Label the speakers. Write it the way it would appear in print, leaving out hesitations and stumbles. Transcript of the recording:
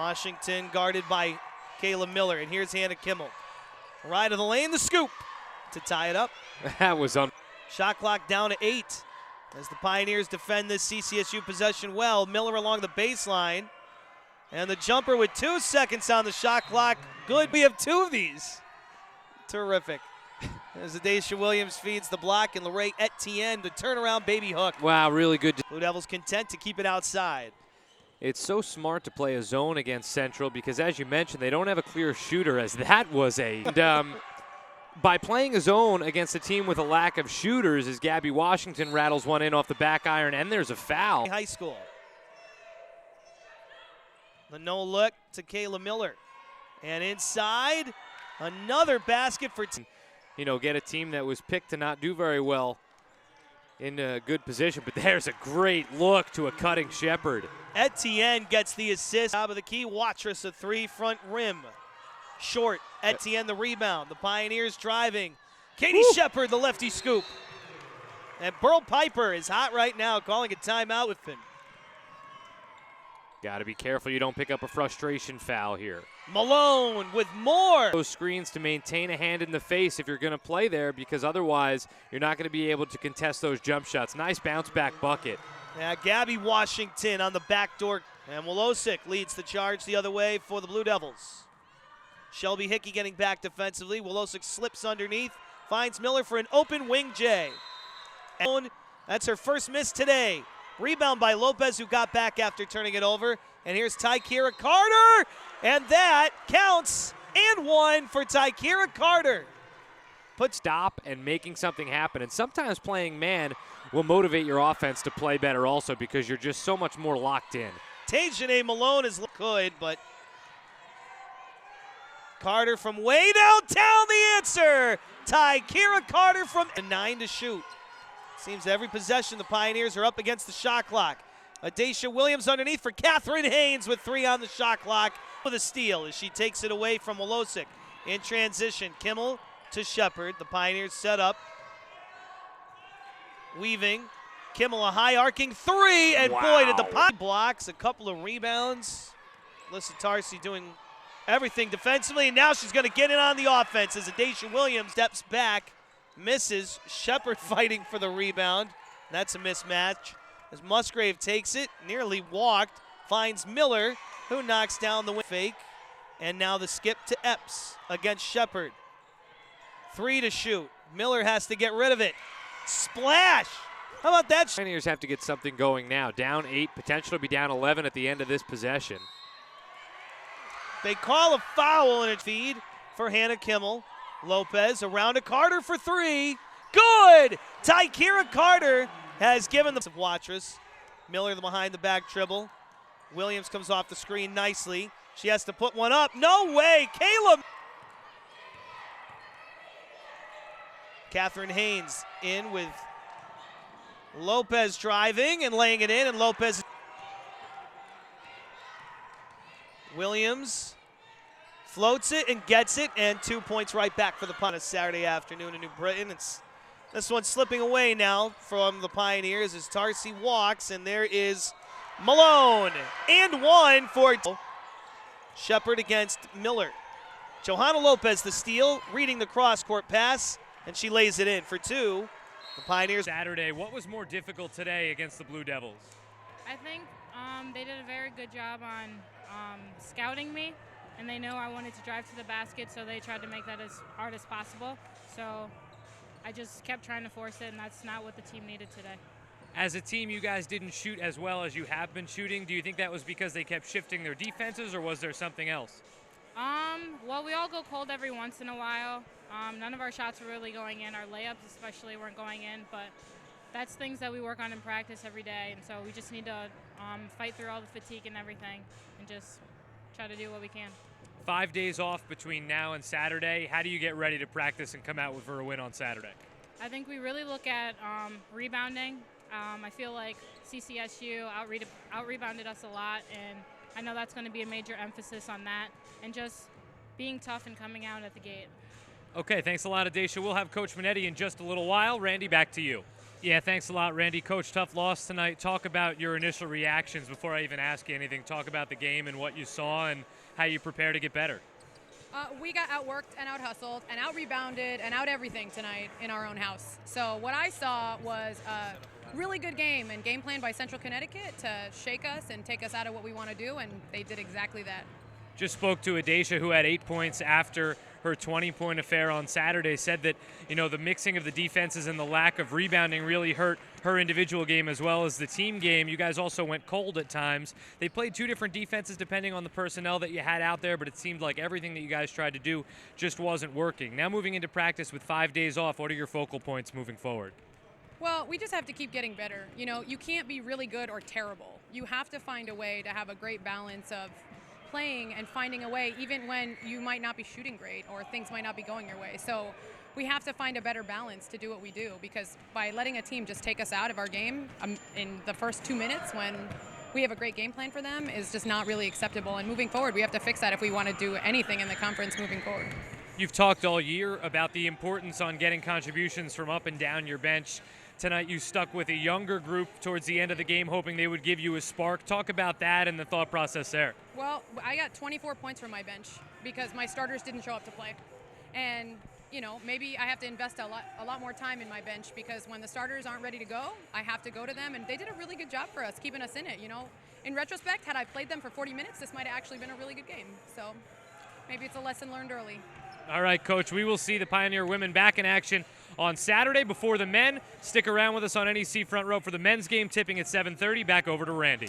Speaker 1: Washington guarded by Kayla Miller, and here's Hannah Kimmel. Right of the lane, the scoop to tie it up.
Speaker 2: That was on.
Speaker 1: Shot clock down to 8 as the Pioneers defend this CCSU possession well. Miller along the baseline, and the jumper with 2 seconds on the shot clock. Good, we have 2 of these. Terrific. As Adacia Williams feeds the block, and Lorraine Etienne, the turnaround baby hook.
Speaker 2: Wow, really good.
Speaker 1: Blue Devils content to keep it outside.
Speaker 2: It's so smart to play a zone against Central because, as you mentioned, they don't have a clear shooter, as that was a. And, by playing a zone against a team with a lack of shooters, as Gabby Washington rattles one in off the back iron, and there's a foul.
Speaker 1: High school. The no look to Kayla Miller. And inside, another basket for.
Speaker 2: You know, get a team that was picked to not do very well in a good position, but there's a great look to a cutting Shepherd.
Speaker 1: Etienne gets the assist. Top of the key, Watrous a 3 front rim. Short, Etienne the rebound. The Pioneers driving. Katie Shepherd, the lefty scoop. And Burl Piper is hot right now, calling a timeout with Finn.
Speaker 2: Got to be careful you don't pick up a frustration foul here.
Speaker 1: Malone with more.
Speaker 2: Those screens to maintain a hand in the face if you're going to play there, because otherwise you're not going to be able to contest those jump shots. Nice bounce back bucket.
Speaker 1: Yeah, Gabby Washington on the back door. And Wolosik leads the charge the other way for the Blue Devils. Shelby Hickey getting back defensively. Wolosik slips underneath, finds Miller for an open wing J. And that's her first miss today. Rebound by Lopez, who got back after turning it over. And here's Tykera Carter, and that counts, and 1 for Tykera Carter.
Speaker 2: Stop and making something happen. And sometimes playing man will motivate your offense to play better also, because you're just so much more locked in.
Speaker 1: Tajane Malone is good, but Carter from way downtown, the answer. Tykera Carter from 9 to shoot. Seems every possession the Pioneers are up against the shot clock. Adacia Williams underneath for Catherine Haynes with 3 on the shot clock with a steal as she takes it away from Wolosik. In transition, Kimmel to Shepherd. The Pioneers set up. Weaving. Kimmel a high arcing 3, and boy did the pot blocks, a couple of rebounds. Alyssa Tarsi doing everything defensively, and now she's going to get in on the offense as Adacia Williams steps back, misses. Shepherd fighting for the rebound. That's a mismatch as Musgrave takes it, nearly walked, finds Miller, who knocks down the fake, and now the skip to Epps against Shepherd. 3 to shoot. Miller has to get rid of it. Splash! How about that?
Speaker 2: Pioneers have to get something going now. Down 8, potential to be down 11 at the end of this possession.
Speaker 1: They call a foul and a feed for Hannah Kimmel. Lopez around to Carter for 3. Good! Tykera Carter has given the Watrous. Miller behind the back dribble. Williams comes off the screen nicely. She has to put one up. No way! Caleb! Catherine Haynes in with Lopez driving and laying it in, and Lopez. Williams floats it and gets it, and 2 points right back for the punt. It's Saturday afternoon in New Britain. This one's slipping away now from the Pioneers as Tarsi walks, and there is Malone. And 1 for Shepherd against Miller. Johanna Lopez the steal, reading the cross-court pass, and she lays it in for 2. The Pioneers.
Speaker 3: Saturday, what was more difficult today against the Blue Devils?
Speaker 4: I think they did a very good job on scouting me, and they know I wanted to drive to the basket, so they tried to make that as hard as possible. So I just kept trying to force it, and that's not what the team needed today.
Speaker 3: As a team, you guys didn't shoot as well as you have been shooting. Do you think that was because they kept shifting their defenses, or was there something else?
Speaker 4: Well, we all go cold every once in a while. None of our shots were really going in. Our layups especially weren't going in, but that's things that we work on in practice every day, and so we just need to fight through all the fatigue and everything and just try to do what we can.
Speaker 3: 5 days off between now and Saturday. How do you get ready to practice and come out for a win on Saturday?
Speaker 4: I think we really look at rebounding. I feel like CCSU out-rebounded us a lot, and I know that's going to be a major emphasis on that, and just being tough and coming out at the gate.
Speaker 3: Okay, thanks a lot, Adacia. We'll have Coach Minetti in just a little while. Randy, back to you. Yeah, thanks a lot, Randy. Coach, tough loss tonight. Talk about your initial reactions before I even ask you anything. Talk about the game and what you saw and how you prepare to get better.
Speaker 5: We got outworked and out-hustled and out-rebounded and out-everything tonight in our own house. So what I saw was a really good game and game plan by Central Connecticut to shake us and take us out of what we want to do, and they did exactly that.
Speaker 3: Just spoke to Adesha, who had 8 points after her 20-point affair on Saturday, said that, the mixing of the defenses and the lack of rebounding really hurt her individual game as well as the team game. You guys also went cold at times. They played 2 different defenses depending on the personnel that you had out there, but it seemed like everything that you guys tried to do just wasn't working. Now moving into practice with 5 days off, what are your focal points moving forward?
Speaker 5: Well, we just have to keep getting better. You can't be really good or terrible. You have to find a way to have a great balance of playing and finding a way even when you might not be shooting great or things might not be going your way. So we have to find a better balance to do what we do, because by letting a team just take us out of our game in the first 2 minutes when we have a great game plan for them is just not really acceptable. And moving forward, we have to fix that if we want to do anything in the conference moving forward.
Speaker 3: You've talked all year about the importance on getting contributions from up and down your bench. Tonight you stuck with a younger group towards the end of the game, hoping they would give you a spark. Talk about that and the thought process there.
Speaker 5: Well, I got 24 points from my bench because my starters didn't show up to play. And, maybe I have to invest a lot more time in my bench, because when the starters aren't ready to go, I have to go to them. And they did a really good job for us, keeping us in it. In retrospect, had I played them for 40 minutes, this might have actually been a really good game. So maybe it's a lesson learned early.
Speaker 3: All right, Coach, we will see the Pioneer women back in action on Saturday before the men. Stick around with us on NEC Front Row for the men's game tipping at 7:30. Back over to Randy.